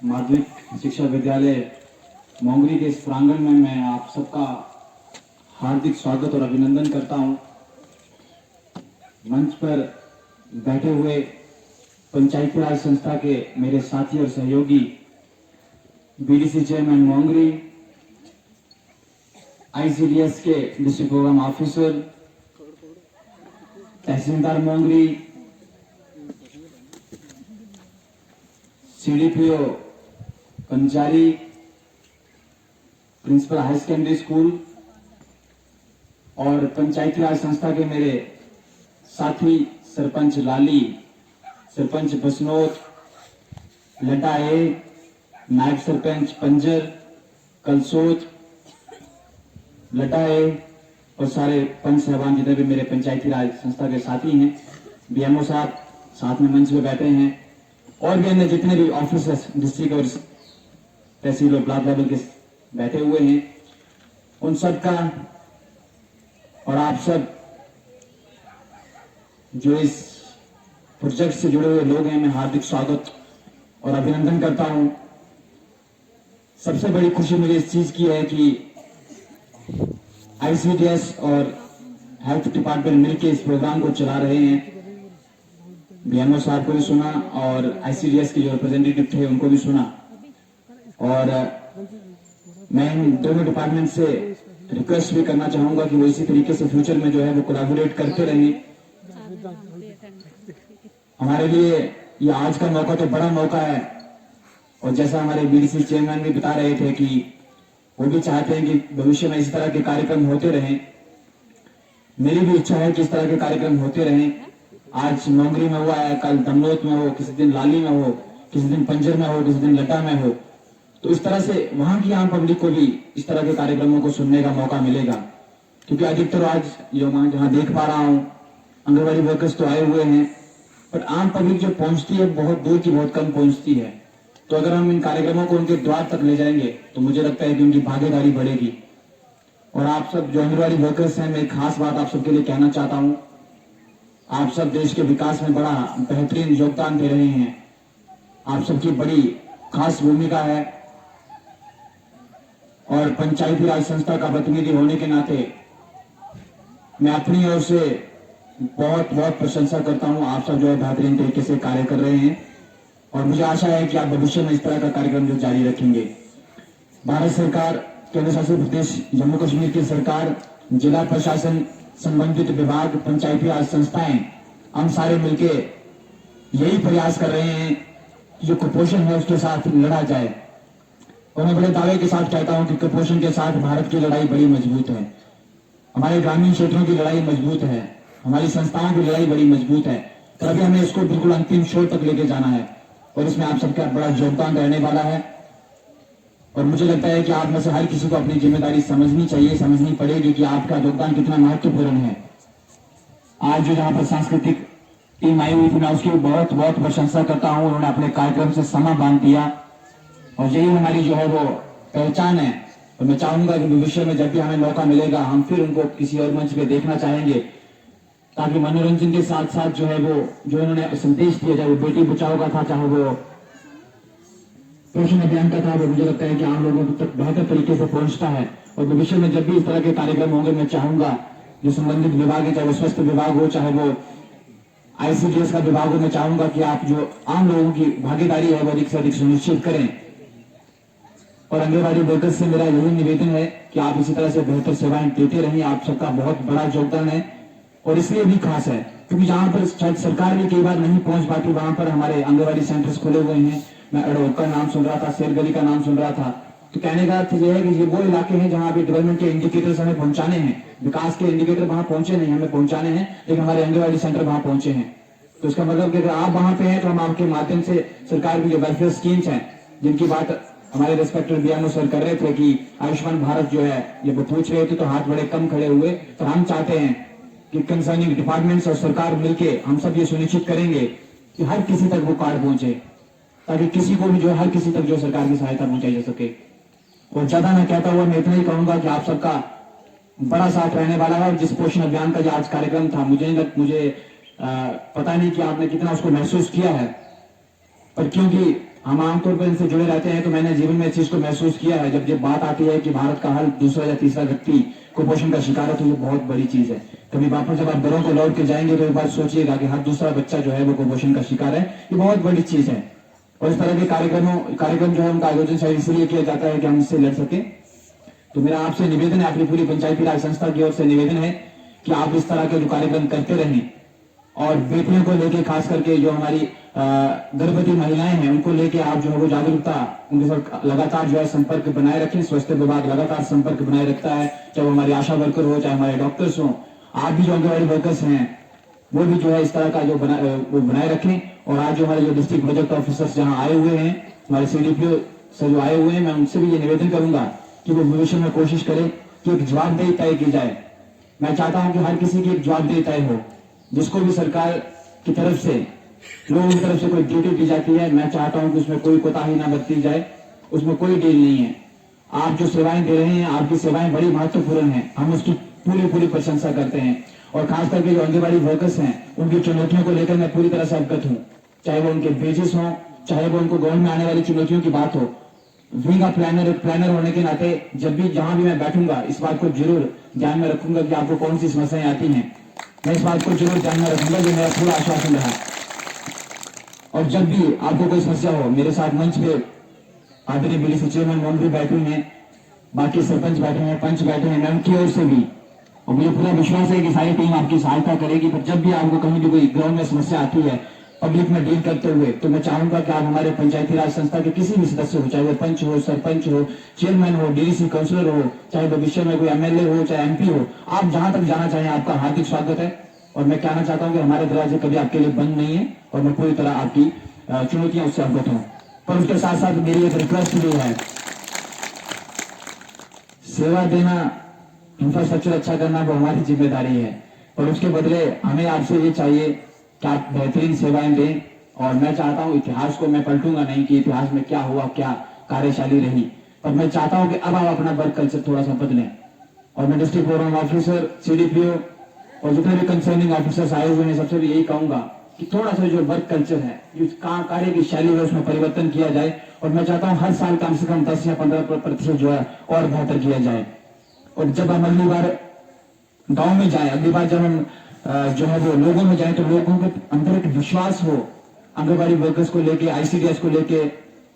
माध्यमिक शिक्षा विद्यालय मोंगरी के इस प्रांगण में मैं आप सबका हार्दिक स्वागत और अभिनंदन करता हूं। मंच पर बैठे हुए पंचायती राज संस्था के मेरे साथी और सहयोगी, बीडीसी चेयरमैन मोंगरी, आईसीडीएस के डिस्ट्रिक्ट प्रोग्राम ऑफिसर, तहसीलदार मोंगरी, सीडीपीओ कर्मचारी, प्रिंसिपल हाई सेकेंडरी स्कूल और पंचायती राज संस्था के मेरे साथी सरपंच लाली, सरपंच बसनोत, लटा ए, नायब सरपंच पंजर, कलसोत, लटा ए और सारे पंच साहबान जितने भी मेरे पंचायती राज संस्था के साथी हैं, बीएमओ साहब साथ में मंच पे बैठे हैं और भी अन्य जितने भी ऑफिसर्स डिस्ट्रिक्ट और तहसील और ब्लॉक लेवल के बैठे हुए हैं, उन सब का और आप सब जो इस प्रोजेक्ट से जुड़े हुए लोग हैं, मैं हार्दिक स्वागत और अभिनंदन करता हूं। सबसे बड़ी खुशी मुझे इस चीज की है कि आईसीडीएस और हेल्थ डिपार्टमेंट मिलकर इस प्रोग्राम को चला रहे हैं। बीएमओ साहब को भी सुना और आईसीडीएस के जो रिप्रेजेंटेटिव थे उनको भी सुना, और मैं इन दोनों डिपार्टमेंट से रिक्वेस्ट भी करना चाहूंगा कि वो इसी तरीके से फ्यूचर में जो है वो कोलैबोरेट करते रहें। हमारे लिए ये आज का मौका तो बड़ा मौका है, और जैसा हमारे बीडीसी चेयरमैन भी बता रहे थे कि वो भी चाहते हैं कि भविष्य में इस तरह के कार्यक्रम होते रहें। मेरी भी इच्छा है कि इस तरह के कार्यक्रम होते रहें। आज मोंगरी में हुआ है, कल दमनोत में हो, किसी दिन लाली में हो, किसी दिन पंजर में हो, किसी दिन लटा में हो, तो इस तरह से वहां की आम पब्लिक को भी इस तरह के कार्यक्रमों को सुनने का मौका मिलेगा। क्योंकि अधिकतर आज जहां देख पा रहा हूं, आंगनबाड़ी वर्कर्स तो आए हुए हैं, पर आम पब्लिक जो पहुंचती है बहुत दूर की, बहुत कम पहुंचती है। तो अगर हम इन कार्यक्रमों को उनके द्वार तक ले जाएंगे तो मुझे लगता है कि उनकी भागीदारी बढ़ेगी। और आप सब जो आंगनबाड़ी वर्कर्स हैं, मैं एक खास बात आप सबके लिए कहना चाहता हूं। आप सब देश के विकास में बड़ा बेहतरीन योगदान दे रहे हैं। आप सबकी बड़ी खास भूमिका है, और पंचायती राज संस्था का प्रतिनिधि होने के नाते मैं अपनी ओर से बहुत बहुत प्रशंसा करता हूं। आप सब जो है बेहतरीन तरीके से कार्य कर रहे हैं, और मुझे आशा है कि आप भविष्य में इस तरह का कार्यक्रम जो जारी रखेंगे। भारत सरकार, केंद्र शासित प्रदेश जम्मू कश्मीर की सरकार, जिला प्रशासन, संबंधित विभाग, पंचायती राज संस्थाएं, हम सारे मिलके यही प्रयास कर रहे हैं कि जो कुपोषण है उसके साथ लड़ा जाए। और मैं बड़े दावे के साथ कहता हूं कि कुपोषण के साथ भारत की लड़ाई बड़ी मजबूत है। हमारे ग्रामीण क्षेत्रों की लड़ाई मजबूत है, हमारी संस्थाओं की लड़ाई बड़ी मजबूत है। तो अभी हमें इसको बिल्कुल अंतिम छोर तक लेके जाना है, और इसमें आप सबका बड़ा योगदान रहने वाला है। और मुझे लगता है कि आप में से हर किसी को अपनी जिम्मेदारी समझनी चाहिए, समझनी पड़ेगी कि आपका योगदान कितना महत्वपूर्ण है। आज जो यहाँ पर सांस्कृतिक टीम आई हुई थी, मैं उसकी बहुत बहुत प्रशंसा करता हूँ। उन्होंने अपने कार्यक्रम से समा बांध दिया, और यही हमारी जो है वो पहचान है। और मैं चाहूंगा कि भविष्य में जब भी हमें मौका मिलेगा हम फिर उनको किसी और मंच पे देखना चाहेंगे, ताकि मनोरंजन के साथ साथ जो है वो जो उन्होंने संदेश दिया, चाहे वो बेटी बचाओ का था, चाहे वो पोषण अभियान का था, वो मुझे लगता है कि आम लोगों तक बेहतर तरीके से पहुंचता है। और भविष्य में जब भी इस तरह के कार्यक्रम होंगे, मैं चाहूंगा जो संबंधित विभाग है, चाहे वो स्वास्थ्य विभाग हो, चाहे वो आईसीडीएस का विभाग हो, मैं चाहूंगा कि आप जो आम लोगों की भागीदारी है वो अधिक से अधिक सुनिश्चित करें। और आंगनबाड़ी वर्कर्स से मेरा यही निवेदन है कि आप इसी तरह से बेहतर सेवाएं देते रहें। आप सबका बहुत बड़ा योगदान है, और इसलिए भी खास है क्योंकि जहां पर शायद सरकार भी कई बार नहीं पहुंच पाती, वहां पर हमारे आंगनबाड़ी सेंटर्स खुले हुए हैं। मैं अड़ोक का नाम सुन रहा था, शेरगली का नाम सुन रहा था। तो कहने का अर्थ यह है कि ये वो इलाके हैं जहां भी डेवलपमेंट के इंडिकेटर्स हमें पहुंचाने हैं, विकास के इंडिकेटर वहां पहुंचे नहीं, हमें पहुंचाने हैं, लेकिन हमारे आंगनबाड़ी सेंटर वहां पहुंचे हैं। तो इसका मतलब कि अगर आप वहां पे हैं तो हम आपके माध्यम से सरकार की जो वेलफेयर स्कीम्स हैं, जिनकी बात हमारे रेस्पेक्टेड बीएमओ सर कर रहे थे कि आयुष्मान भारत जो है ये वो पूछ रहे थे, तो हाथ बड़े कम खड़े हुए। तो हम चाहते हैं कि कंसर्निंग डिपार्टमेंट्स और सरकार मिलके हम सब ये सुनिश्चित करेंगे कि हर किसी तक वो कार्ड पहुंचे, ताकि किसी को भी जो हर किसी तक जो सरकार की सहायता पहुंचाई जा सके। और ज्यादा मैं कहता हुआ मैं इतना ही कहूंगा कि आप सबका बड़ा साथ रहने वाला है। जिस पोषण अभियान का जो आज कार्यक्रम था, मुझे पता नहीं कि आपने कितना उसको महसूस किया है, पर क्योंकि हम आमतौर पर इनसे जुड़े रहते हैं, तो मैंने जीवन में इस चीज को महसूस किया है। जब ये बात आती है कि भारत का हर दूसरा या तीसरा व्यक्ति कुपोषण का शिकार है, तो ये बहुत बड़ी चीज है। कभी वापस जब आप घरों को लौट के जाएंगे तो एक बार सोचिएगा कि हर दूसरा बच्चा जो है वो कुपोषण का शिकार है। ये बहुत बड़ी चीज है। और इस तरह के कार्यक्रम जो है उनका आयोजन शायद इसलिए किया जाता है कि हम इससे लड़ सके। तो मेरा आपसे निवेदन है, अपनी पूरी पंचायती राज संस्था की ओर से निवेदन है कि आप इस तरह के जो कार्यक्रम करते रहें, और बेटियों को लेके खास करके जो हमारी गर्भवती महिलाएं हैं उनको लेके आप जो है वो जागरूकता उनके साथ लगातार जो है संपर्क बनाए रखें। स्वास्थ्य विभाग लगातार संपर्क बनाए रखता है, चाहे वो हमारी आशा वर्कर हो, चाहे हमारे डॉक्टर्स हो। आप भी जो आंगनबाड़ी वर्कर्स हैं वो भी जो है इस तरह का जो बनाए रखें। और आज जो हमारे जो डिस्ट्रिक्ट प्रोजेक्ट ऑफिसर्स जहां आए हुए हैं, हमारे CDPO से जो आए हुए हैं, मैं उनसे भी ये निवेदन करूंगा कि वो भविष्य में कोशिश करें कि एक जवाबदेही तय की जाए। मैं चाहता हूं कि हर किसी की एक जवाबदेही तय हो। जिसको भी सरकार की तरफ से, लोगों की तरफ से कोई ड्यूटी दी जाती है, मैं चाहता हूं कि उसमें कोई कोताही ना बरती जाए, उसमें कोई डील नहीं है। आप जो सेवाएं दे रहे हैं, आपकी सेवाएं बड़ी महत्वपूर्ण हैं, हम उसकी पूरी प्रशंसा करते हैं। और खास करके जो आंगनबाड़ी वर्कर्स हैं उनकी चुनौतियों को लेकर मैं पूरी तरह से अवगत हूं, चाहे वो उनके बेसिस हो, चाहे वो उनको गवर्नमेंट में आने वाली चुनौतियों की बात हो। विंग का प्लानर होने के नाते जब भी जहां भी मैं बैठूंगा इस बात को जरूर ध्यान में रखूंगा कि आपको कौन सी समस्याएं आती हैं। मैं इस बात को जरूर ध्यान में रखूंगा, जो मेरा पूरा आश्वासन रहा। और जब भी आपको कोई समस्या हो, मेरे साथ मंच पे आदरणीय BDC चेयरमैन मोहन भी बैठे हैं, बाकी सरपंच बैठे हैं, पंच बैठे हैं, मैं उनकी ओर से भी, और मुझे पूरा विश्वास है कि सारी टीम आपकी सहायता करेगी। पर जब भी आपको कहीं भी कोई ग्राउंड में समस्या आती है पब्लिक में डील करते हुए, तो मैं चाहूंगा कि आप हमारे पंचायती राज संस्था के किसी भी सदस्य हो, चाहे वो पंच हो, सरपंच हो, चेयरमैन हो, DDC काउंसलर हो, चाहे भविष्य में कोई MLA हो, चाहे MP हो, आप जहां तक जाना चाहें आपका हार्दिक स्वागत है। और मैं कहना चाहता हूं कि हमारे दरवाजे कभी आपके लिए बंद नहीं है, और मैं पूरी तरह आपकी चुनौतियां उससे अवगत हूं। पर उसके साथ साथ मेरी एक रिक्वेस्ट भी है, सेवा देना, इंफ्रास्ट्रक्चर अच्छा करना वो हमारी जिम्मेदारी है, और उसके बदले हमें आपसे ये चाहिए कि आप बेहतरीन सेवाएं दें। और मैं चाहता हूं, इतिहास को मैं पलटूंगा नहीं कि इतिहास में क्या हुआ, क्या कार्यशैली रही, पर मैं चाहता हूं कि अब आप अपना वर्क कल्चर थोड़ा सा बदलें। और मैं डिस्ट्रिक्ट प्रोग्राम ऑफिसर, CDPO और जितने भी कंसर्निंग ऑफिसर्स आए हुए हैं सबसे भी यही कहूंगा कि थोड़ा सा जो वर्क कल्चर है, जो कार्य की शैली है, उसमें परिवर्तन किया जाए। और मैं चाहता हूं हर साल कम से कम 10 या 15% जो है और बेहतर किया जाए। और जब हम अगली बार गांव में जाए, अगली बार जब हम जो है वो लोगों में जाए, तो लोगों के अंदर एक विश्वास हो आंगनबाड़ी वर्कर्स को लेके, ICDS को लेके,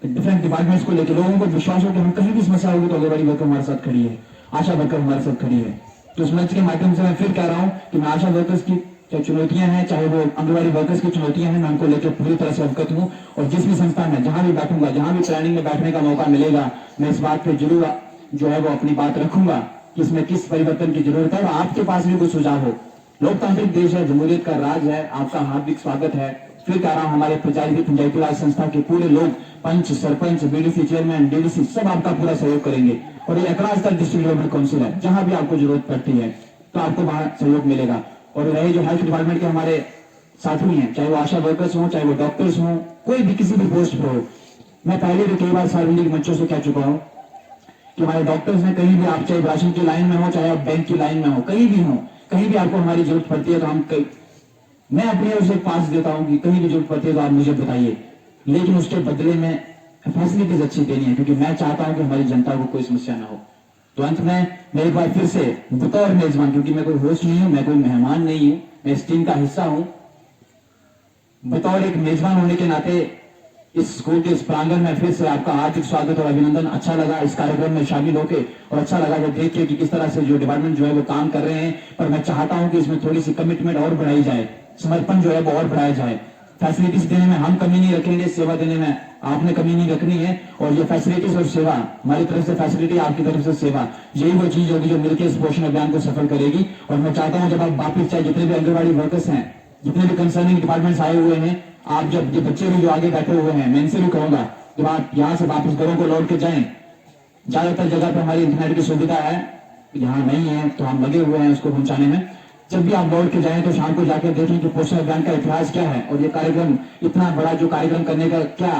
डिफरेंट डिपार्टमेंट्स को लेके, लोगों को विश्वास हो कि हम कहीं भी समस्या होगी तो आंगनबाड़ी वर्कर हमारे साथ खड़ी है, आशा वर्कर हमारे साथ खड़ी है। तो इस मंच के माध्यम से मैं फिर कह रहा हूं कि मैं आशा वर्कर्स की चाहे चुनौतियां हैं, चाहे वो आंगनबाड़ी वर्कर्स की चुनौतियां हैं, मैं उनको लेकर पूरी तरह से अवगत हूं। और जिस भी संस्था में जहां भी बैठूंगा, जहां भी प्लानिंग में बैठने का मौका मिलेगा, मैं इस बात पे जरूर जो है वो अपनी बात रखूंगा कि इसमें किस परिवर्तन की जरूरत है। और आपके पास भी कोई सुझाव हो, लोकतांत्रिक देश है, जमहूरियत का राज है, आपका हार्दिक स्वागत है। फिर कह रहा हूं, हमारे पंचायती राज संस्था के पूरे लोग, पंच, सरपंच, BDC चेयरमैन, DDC सब आपका पूरा सहयोग करेंगे। और ये अकराज तक डिस्ट्रिक्ट डेवलपमेंट काउंसिल है, जहां भी आपको जरूरत पड़ती है तो आपको वहां सहयोग मिलेगा। और रहे जो हेल्थ डिपार्टमेंट के हमारे साथी हैं, चाहे वो आशा वर्कर्स हो, चाहे वो डॉक्टर्स हो, कोई भी किसी भी पोस्ट पर हो, मैं पहले भी कई बार सार्वजनिक मंचों से कह चुका हूं कि हमारे डॉक्टर्स ने कहीं भी, आप चाहे राशन की लाइन में हो, चाहे आप बैंक की लाइन में हो, कहीं भी हो, कहीं भी आपको हमारी जरूरत पड़ती है तो मैं अपनी ओर से पास देता हूं कि कहीं भी जरूरत पड़ती है तो आप मुझे बताइए। लेकिन उसके बदले में फैसिलिटीज अच्छी देनी है, क्योंकि मैं चाहता हूं कि हमारी जनता को कोई समस्या ना हो। तो अंत में मैं एक बार फिर से बतौर मेजबान, क्योंकि मैं कोई होस्ट नहीं हूं, मैं कोई मेहमान नहीं हूं, मैं इस टीम का हिस्सा हूं, बतौर एक मेजबान होने के नाते इस स्कूल के इस प्रांगण में फिर से आपका हार्दिक स्वागत और अभिनंदन। अच्छा लगा इस कार्यक्रम में शामिल होकर, और अच्छा लगा जब देख के कि किस तरह से जो डिपार्टमेंट जो है वो काम कर रहे हैं। पर मैं चाहता हूं कि इसमें थोड़ी सी कमिटमेंट और बढ़ाई जाए, समर्पण जो है वो और बढ़ाया जाए। फैसिलिटीज देने में हम कमी नहीं रखेंगे, सेवा देने में आपने कमी नहीं रखनी है। और ये फैसिलिटीज और सेवा, हमारी तरफ से फैसिलिटी, आपकी तरफ से सेवा, यही वो चीज होगी जो मिलकर इस पोषण अभियान को सफल करेगी। और मैं चाहता हूं जब आप वापिस, चाहे जितने भी आंगनबाड़ी वर्कर्स हैं, जितने भी कंसर्निंग डिपार्टमेंट्स आए हुए हैं, आप जब ये बच्चे भी जो आगे बैठे हुए हैं, मैं इनसे भी कहूंगा जब आप यहाँ से वापस घरों को लौट के जाएं, ज्यादातर जगह पर हमारी इंटरनेट की सुविधा है, यहाँ नहीं है तो हम लगे हुए हैं उसको पहुंचाने में। जब भी आप लौट के जाएं तो शाम को जाकर देखें कि पोषण अभियान का इतिहास क्या है, और ये कार्यक्रम, इतना बड़ा जो कार्यक्रम करने का क्या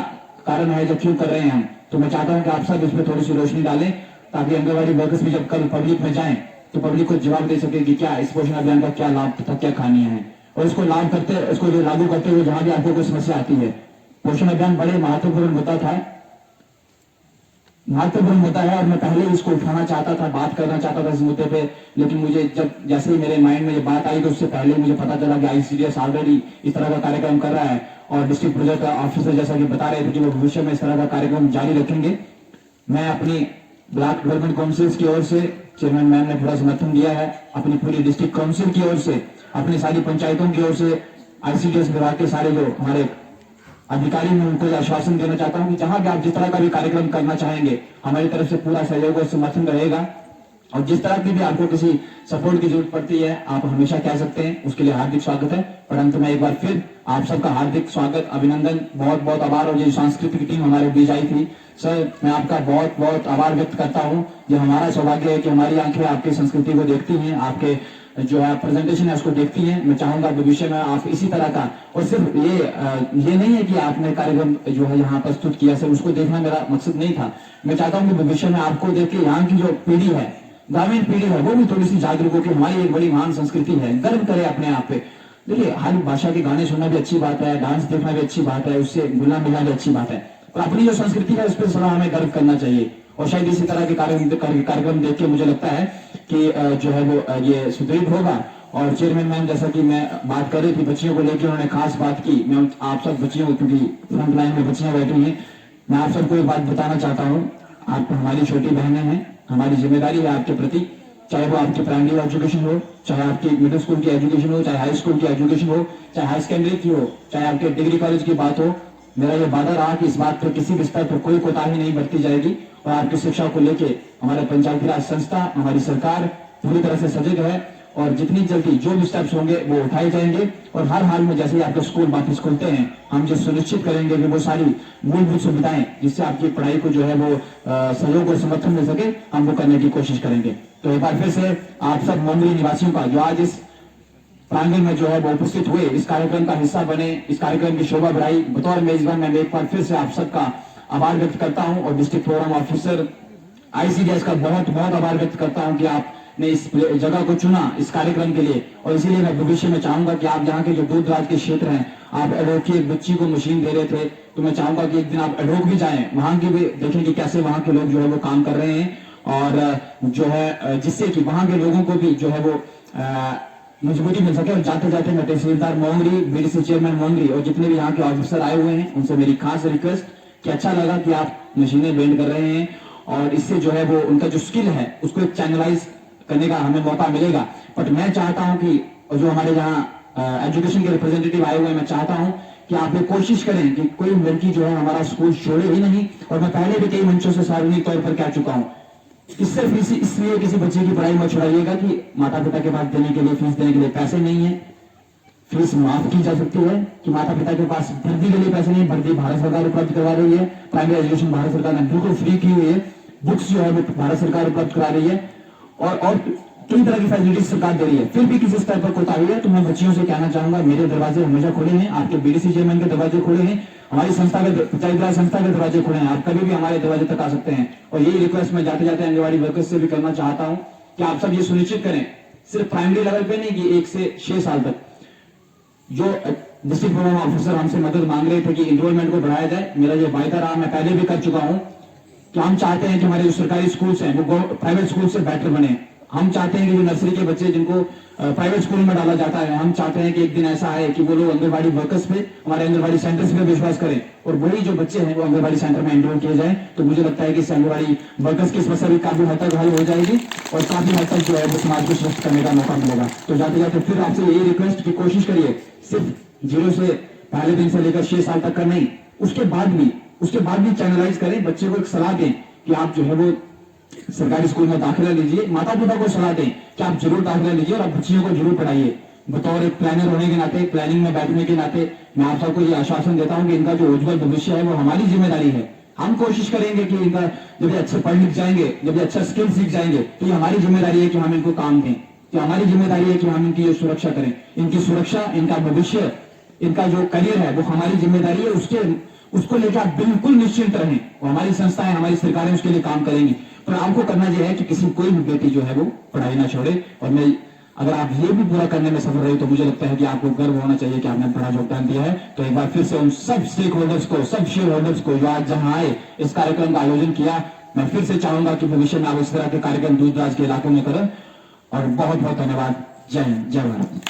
कारण है, जो क्यों कर रहे हैं हम। तो मैं चाहता हूं कि आप सब इस पर थोड़ी सी रोशनी डालें, ताकि आंगनबाड़ी वर्कर्स भी जब कल पब्लिक में जाएं तो पब्लिक को जवाब दे सके कि क्या इस पोषण अभियान का क्या लाभ तथा क्या खानियां हैं। और इसको लागू करते हुए जहां भी आपको कोई समस्या आती है, पोषण अभियान बड़े महत्वपूर्ण होता है और मैं पहले इसको उठाना चाहता था, बात करना चाहता था इस मुद्दे पे, लेकिन मुझे जब जैसे ही मेरे माइंड में ये बात आई तो उससे पहले ही मुझे पता चला कि आईसीडीएस ऑलरेडी इस तरह का कार्यक्रम कर रहा है और डिस्ट्रिक्ट प्रोजेक्ट ऑफिसर जैसा कि बता रहे थे कि वो भविष्य में इस तरह का कार्यक्रम जारी रखेंगे। मैं अपनी ब्लॉक डेवलपमेंट काउंसिल की ओर से, चेयरमैन मैम ने पूरा समर्थन दिया है, अपनी पूरी डिस्ट्रिक्ट काउंसिल की ओर से, अपनी सारी पंचायतों की ओर से, आईसीडीएस विभाग के सारे जो हमारे अधिकारी मैं उनको आश्वासन देना चाहता हूं कि जहां भी आप जिस तरह का भी कार्यक्रम करना चाहेंगे हमारी तरफ से पूरा सहयोग और समर्थन रहेगा और जिस तरह की भी आपको किसी सपोर्ट की जरूरत पड़ती है आप हमेशा कह सकते हैं, उसके लिए हार्दिक स्वागत है। और अंत में एक बार फिर आप सबका हार्दिक स्वागत, अभिनंदन, बहुत बहुत आभार। और ये सांस्कृतिक टीम हमारे बीच आई थी सर, मैं आपका बहुत बहुत आभार व्यक्त करता हूं। ये हमारा सौभाग्य है कि हमारी आंखें आपकी संस्कृति को देखती हैं, आपके जो है प्रेजेंटेशन है उसको देखती हैं। मैं चाहूंगा भविष्य में आप इसी तरह का, और सिर्फ ये नहीं है कि आपने कार्यक्रम जो है यहाँ प्रस्तुत किया, सिर्फ उसको देखना मेरा मकसद नहीं था। मैं चाहता हूँ कि भविष्य में आपको देख के यहाँ की जो पीढ़ी है, ग्रामीण पीढ़ी है, वो भी थोड़ी सी जागरूक हो कि हमारी एक बड़ी महान संस्कृति है, गर्व करे अपने आप पे। देखिए हर भाषा के गाने सुनना भी अच्छी बात है, डांस देखना भी अच्छी बात है, उससे घुलना मिलना भी अच्छी बात है, पर अपनी जो संस्कृति है उस पर सदा हमें गर्व करना चाहिए। और शायद इसी तरह के कार्यक्रम देख के मुझे लगता है कि जो है वो ये सुदृढ़ होगा। और चेयरमैन मैम जैसा कि मैं बात कर रही थी बच्चियों को लेकर, उन्होंने खास बात की। मैं आप सब बच्चियों को, क्योंकि फ्रंट लाइन में बच्चियां बैठी हैं, मैं आप सबको एक बात बताना चाहता हूँ। आप हमारी छोटी बहनें हैं, हमारी जिम्मेदारी है आपके प्रति, चाहे वो आपकी प्राइमरी एजुकेशन हो, चाहे आपकी मिडिल स्कूल की एजुकेशन हो, चाहे हाई स्कूल की एजुकेशन हो, चाहे हाई सेकेंडरी की हो, चाहे आपके डिग्री कॉलेज की बात हो। मेरा ये वादा रहा कि इस बात पर किसी भी स्तर पर कोई कोताही नहीं बरती जाएगी और आपकी शिक्षा को लेके हमारे पंचायती राज संस्था, हमारी सरकार पूरी तरह से सजग है और जितनी जल्दी जो भी स्टेप्स होंगे वो उठाए जाएंगे। और हर हाल में जैसे ही आपके स्कूल वापस खुलते हैं, हम जो सुनिश्चित करेंगे कि वो सारी मूलभूत सुविधाएं जिससे आपकी पढ़ाई को जो है वो सहयोग और समर्थन मिल सके, हम वो करने की कोशिश करेंगे। तो एक बार फिर से आप सब मोंगली निवासियों का जो आज इस प्रांगण में जो है वो उपस्थित हुए, इस कार्यक्रम का हिस्सा बने, इस कार्यक्रम की शोभा बढ़ाई, बतौर मेजबान मैं एक बार फिर से आप सबका आभार व्यक्त करता हूं। और डिस्ट्रिक्ट प्रोग्राम ऑफिसर आईसीडीएस का बहुत बहुत आभार व्यक्त करता हूं कि आपने इस जगह को चुना इस कार्यक्रम के लिए। और इसीलिए मैं भविष्य में चाहूंगा कि आप यहाँ के जो दूर दराज के क्षेत्र हैं, आप एडोक की एक बच्ची को मशीन दे रहे थे, तो मैं चाहूंगा कि एक दिन आप एडोक भी जाएं, वहां की भी देखें कि कैसे वहां के लोग जो है वो काम कर रहे हैं, और जो है जिससे कि वहां के लोगों को भी जो है वो मजबूती मिल सके। और जाते जाते मैं तहसीलदार मोंगरी, बीडीसी चेयरमैन मोंगरी और जितने भी यहाँ के ऑफिसर आए हुए हैं उनसे मेरी खास रिक्वेस्ट कि अच्छा लगा कि आप मशीनें बेंड कर रहे हैं और इससे जो है वो उनका जो स्किल है उसको एक चैनलाइज करने का हमें मौका मिलेगा। बट मैं चाहता हूं कि जो हमारे यहाँ एजुकेशन के रिप्रेजेंटेटिव आए हुए हैं, मैं चाहता हूं कि आप ये कोशिश करें कि कोई लड़की जो है हमारा स्कूल छोड़े ही नहीं। और मैं पहले भी कई मंचों से सार्वजनिक तौर पर कह चुका हूं कि सिर्फ इसलिए किसी बच्चे की पढ़ाई मत छुड़ाइएगा कि माता पिता के पास देने के लिए, फीस देने के लिए पैसे नहीं है। फीस माफ की जा सकती है कि माता पिता के पास भर्ती के लिए पैसे नहीं, भर्ती भारत सरकार उपलब्ध करवा रही है, प्राइमरी एजुकेशन भारत सरकार ने बिल्कुल फ्री की हुई है, बुक्स जो है वो भारत सरकार उपलब्ध करा रही है और कई तरह की फैसिलिटीज सरकार दे रही है। फिर भी किसी स्तर पर कोताही है तो मैं बच्चियों से कहना चाहूंगा, मेरे दरवाजे हमेशा खुले हैं, आपके बीडीसी चेयरमैन के दरवाजे खुले हैं, हमारी संस्था के पंचायती राज संस्था के दरवाजे खुले हैं, आप कभी भी हमारे दरवाजे तक आ सकते हैं। और यही रिक्वेस्ट मैं जाते जाते आंगनबाड़ी वर्कर्स से भी करना चाहता हूं कि आप सब ये सुनिश्चित करें, सिर्फ प्राइमरी लेवल पे नहीं कि 1 से 6 साल तक जो डिस्ट्रिक्ट प्रोग्राम ऑफिसर हमसे मदद मांग रहे थे कि इनरोलमेंट को बढ़ाया जाए, मेरा ये वायदा रहा, मैं पहले भी कर चुका हूं कि हम चाहते हैं कि हमारे जो सरकारी स्कूल्स हैं वो प्राइवेट स्कूल से बेटर बने। हम चाहते हैं कि जो नर्सरी के बच्चे जिनको प्राइवेट स्कूल में डाला जाता है, हम चाहते हैं कि एक दिन ऐसा आए कि वो लोग आंगनबाड़ी वर्कर्स पे, हमारे आंगनबाड़ी सेंटर्स पे विश्वास करें और वही जो बच्चे हैं वो आंगनबाड़ी सेंटर में एनरोल किए जाए। तो मुझे लगता है कि इससे आंगनबाड़ी वर्कर्स की समस्या भी काफी हद तक हल हो जाएगी और काफी हद तक जो है वो समाज को स्वस्थ करने का मौका मिलेगा। तो जाते जाते फिर आपसे यही रिक्वेस्ट की कोशिश करिए, सिर्फ 0 से पहले दिन से लेकर 6 साल तक का नहीं, उसके बाद भी चैनलाइज करें, बच्चे को एक सलाह दें कि आप जो है वो सरकारी स्कूल में दाखिला लीजिए, माता पिता को सलाह दें कि आप जरूर दाखिला लीजिए और आप बच्चियों को जरूर पढ़ाइए। बतौर एक प्लानर होने के नाते, प्लानिंग में बैठने के नाते मैं आप सबको ये आश्वासन देता हूं कि इनका जो उज्जवल भविष्य है वो हमारी जिम्मेदारी है। हम कोशिश करेंगे कि इनका जब ये अच्छे पढ़ लिख जाएंगे, जब ये अच्छा स्किल सीख जाएंगे, तो ये हमारी जिम्मेदारी है कि हम इनको काम दें, कि हमारी जिम्मेदारी है कि हम इनकी सुरक्षा करें। इनकी सुरक्षा, इनका भविष्य, इनका जो करियर है वो हमारी जिम्मेदारी है। उसको लेकर आप बिल्कुल निश्चिंत रहें, और हमारी संस्थाएं, हमारी सरकारें उसके लिए काम करेंगी। पर आपको करना यह है कि कोई भी बेटी जो है वो पढ़ाई ना छोड़े। और मैं अगर आप ये भी पूरा करने में सफल रहे तो मुझे लगता है कि आपको गर्व होना चाहिए कि आपने बड़ा योगदान दिया है। तो एक बार फिर से उन सब स्टेक होल्डर्स को, सब शेयर होल्डर्स को जो आज जहां आए, इस कार्यक्रम का आयोजन किया, मैं फिर से चाहूंगा कि भविष्य में आप इस तरह के कार्यक्रम दूर दराज के इलाकों में करें। और बहुत बहुत धन्यवाद। जय हिंद, जय भारत।